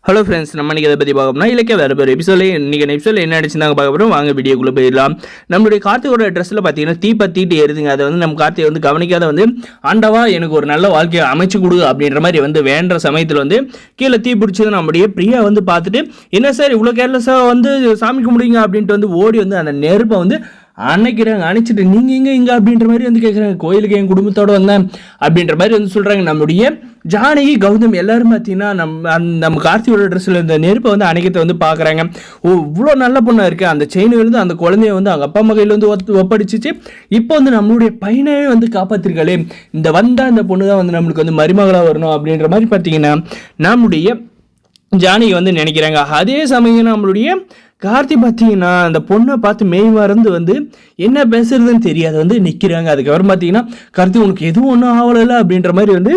Hello friends, நம்ம இன்றைக்கி அதை பற்றி பார்க்கணும்னா இலக்கிய வேறு பேர் எபிசோட இன்றைக்கி எபிசோட என்ன அடிச்சுதாங்க பார்க்க போகிறோம். வாங்க வீடியோக்குள்ளே போயிடலாம். நம்மளுடைய கார்த்திகோட ட்ரெஸ்ஸில் பார்த்தீங்கன்னா தீப்பத்திட்டு ஏறுதுங்க. அதை வந்து நம்ம கார்த்திகை வந்து கவனிக்காத வந்து ஆண்டவா எனக்கு ஒரு நல்ல வாழ்க்கையை அமைச்சு கொடு அப்படின்ற மாதிரி வந்து வேண்ட சமயத்தில் வந்து கீழே தீ பிடிச்சது நம்முடைய பிரியா வந்து பார்த்துட்டு என்ன சார் இவ்வளோ கேர்லெஸ்ஸாக வந்து சாமி கும்பிடுங்க அப்படின்ட்டு வந்து ஓடி வந்து அந்த நெருப்பை வந்து அணைக்கிறாங்க. அணைச்சிட்டு நீங்கள் எங்கே அப்படின்ற மாதிரி வந்து கேட்குறாங்க. கோயிலுக்கு என் குடும்பத்தோடு வந்தேன் அப்படின்ற மாதிரி வந்து சொல்கிறாங்க. நம்முடைய ஜானகி கௌதம் எல்லாரும் பார்த்தீங்கன்னா நம்ம கார்த்தியோட ட்ரெஸ்ஸில் இந்த நெருப்பை வந்து அணைக்கத்தை வந்து பார்க்குறாங்க. இவ்வளோ நல்ல பொண்ணாக இருக்குது. அந்த செயின் வந்து அந்த குழந்தைய வந்து அவங்க அப்பா அம்மா கையில் வந்து ஒப்படைச்சிச்சு. இப்போ வந்து நம்மளுடைய பையனவே வந்து காப்பாற்றிருக்காளே, இந்த வந்தால் இந்த பொண்ணு தான் வந்து நம்மளுக்கு வந்து மருமகளாக வரணும் அப்படின்ற மாதிரி பார்த்தீங்கன்னா நம்முடைய ஜானகி வந்து நினைக்கிறாங்க. அதே சமயம் நம்மளுடைய கார்த்தி பார்த்தீங்கன்னா அந்த பொண்ணை பார்த்து மெய் மறந்து வந்து என்ன பேசுறதுன்னு தெரியாது வந்து நிற்கிறாங்க. அதுக்கப்புறம் பார்த்தீங்கன்னா கார்த்தி உனக்கு எதுவும் ஒன்றும் ஆகலை அப்படின்ற மாதிரி வந்து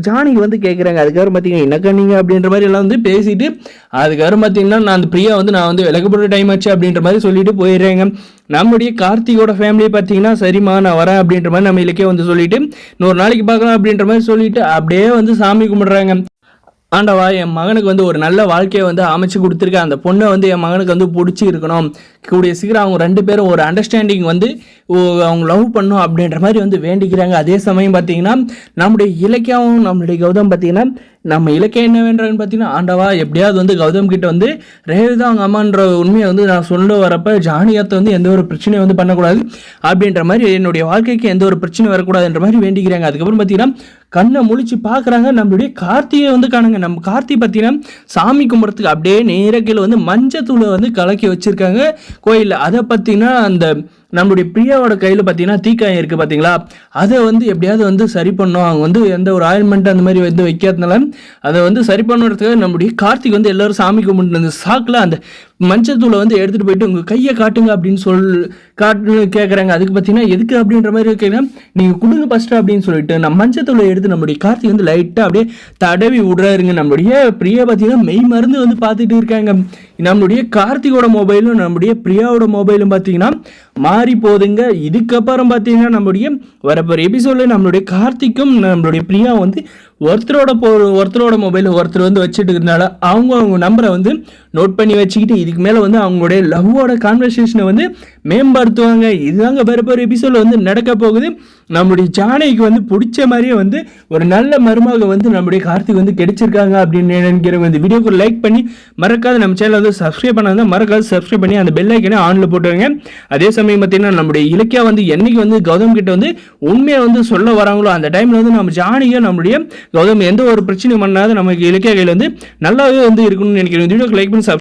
ஜானகி வந்து கேட்குறாங்க. அதுக்கப்புறம் பார்த்தீங்கன்னா என்னக்கா நீங்கள் அப்படின்ற மாதிரி எல்லாம் வந்து பேசிட்டு அதுக்கப்புறம் பார்த்தீங்கன்னா நான் அந்த பிரியா வந்து நான் வந்து விலகப்படுற டைம் ஆச்சு அப்படின்ற மாதிரி சொல்லிட்டு போயிடுறேங்க. நம்முடைய கார்த்திகோட ஃபேமிலி பார்த்தீங்கன்னா சரிம்மா நான் வரேன் அப்படின்ற மாதிரி நம்ம இலக்கிய வந்து சொல்லிட்டு இன்னொரு நாளைக்கு பார்க்கலாம் அப்படின்ற மாதிரி சொல்லிட்டு அப்படியே வந்து சாமி கும்பிடுறாங்க. ஆண்டவா என் மகனுக்கு வந்து ஒரு நல்ல வாழ்க்கையை வந்து அமைச்சு கொடுத்துருக்கேன். அந்த பொண்ணை வந்து என் மகனுக்கு வந்து பிடிச்சி இருக்கணும். கூடிய சீக்கிரம் அவங்க ரெண்டு பேரும் ஒரு அண்டர்ஸ்டாண்டிங் வந்து அவங்க லவ் பண்ணும் அப்படின்ற மாதிரி வந்து வேண்டிக்கிறாங்க. அதே சமயம் பார்த்தீங்கன்னா நம்முடைய இலக்கியாவும் நம்மளுடைய கௌதம் பார்த்தீங்கன்னா நம்ம இலக்கியம் என்ன வேண்டான்னு பார்த்தீங்கன்னா ஆண்டவா எப்படியாவது வந்து கௌதம் கிட்ட வந்து ரேவதி அவங்க அம்மான்ற உண்மையை வந்து நான் சொல்ல வரப்போ ஜானியத்தை வந்து எந்த ஒரு பிரச்சனையும் வந்து பண்ணக்கூடாது அப்படின்ற மாதிரி என்னுடைய வாழ்க்கைக்கு எந்த ஒரு பிரச்சனை வரக்கூடாதுன்ற மாதிரி வேண்டிக்கிறாங்க. அதுக்கப்புறம் பார்த்தீங்கன்னா கண்ணை முழிச்சு பார்க்குறாங்க. நம்மளுடைய கார்த்தியை வந்து காணுங்க. நம்ம கார்த்தி பார்த்தீங்கன்னா சாமி கும்பிட்றதுக்கு அப்படியே நேரக்கையில் வந்து மஞ்சத்தூளை வந்து கலக்கி வச்சுருக்காங்க கோயிலில். அதை பார்த்தீங்கன்னா அந்த நம்மளுடைய பிரியாவோட கையில் பார்த்தீங்கன்னா தீக்காயம் இருக்குது பார்த்தீங்களா, அதை வந்து எப்படியாவது வந்து சரி பண்ணோம். அவங்க வந்து எந்த ஒரு ஆயில்மெண்ட் அந்த மாதிரி வந்து வைக்காதனால அதை வந்து சரி பண்ணுறதுக்காக நம்மளுடைய கார்த்திக் வந்து எல்லோரும் சாமி கும்பிட்டு அந்த சாக்கில் அந்த மஞ்சத்தூளை வந்து எடுத்துகிட்டு போயிட்டு உங்கள் கையை காட்டுங்க அப்படின்னு காட்டுன்னு கேட்குறாங்க. அதுக்கு பார்த்தீங்கன்னா எதுக்கு அப்படின்ற மாதிரி கேட்குறேன். நீங்கள் கொடுங்க ஃபஸ்ட்டு அப்படின்னு சொல்லிட்டு நம்ம மஞ்சத்தூளை எடுத்து நம்மளுடைய கார்த்திக் வந்து லைட்டாக அப்படியே தடவி விடுறாருங்க. நம்மளுடைய பிரியா பார்த்தீங்கன்னா மெய் மருந்து வந்து பார்த்துட்டு இருக்காங்க. நம்மளுடைய கார்த்திகோட மொபைலும் நம்முடைய பிரியாவோட மொபைலும் பார்த்தீங்கன்னா மாறி போகுதுங்க. இதுக்கப்புறம் பார்த்தீங்கன்னா நம்மளுடைய வரப்போகிற எபிசோடில் நம்மளுடைய கார்த்திக்கும் நம்மளுடைய பிரியா வந்து ஒருத்தரோட மொபைல் ஒருத்தர் வந்து வச்சுட்டு இருந்தால அவங்க நம்பரை வந்து நோட் பண்ணி வச்சுக்கிட்டு இதுக்கு மேலே வந்து அவங்களுடைய லவ்வோட கான்வர்சேஷனை வந்து மேம்படுத்துவாங்க. இதுதாங்க வரப்போகிற எபிசோடில் வந்து நடக்க போகுது. நம்மளுடைய ஜானகிக்கு வந்து பிடிச்ச மாதிரியே வந்து ஒரு நல்ல மருமக வந்து நம்மளுடைய கார்த்திக் வந்து கிடைச்சிருக்காங்க அப்படின்னு நினைக்கிறவங்க இந்த வீடியோக்கு லைக் பண்ணி மறக்காத நம்ம சேனல் வந்து சப்ஸ்கிரைப் பண்ணாதான் மறக்காது சப்ஸ்கிரைப் பண்ணி அந்த பெல் ஐக்கனை ஆனில் போட்டுருங்க. அதே சமயம் பார்த்தீங்கன்னா நம்மளுடைய இலக்கியா வந்து என்னைக்கு வந்து கௌதம் கிட்ட வந்து உண்மையை வந்து சொல்ல வராங்களோ அந்த டைமில் வந்து நம்ம ஜானகியை நம்மளுடைய கௌதம் எந்த ஒரு பிரச்சனையும் பண்ணாத நமக்கு இலக்கிய கையில் வந்து நல்லாவே வந்து இருக்கணும்னு நினைக்கிறேன். இந்த வீடியோக்கு லைக் பண்ணி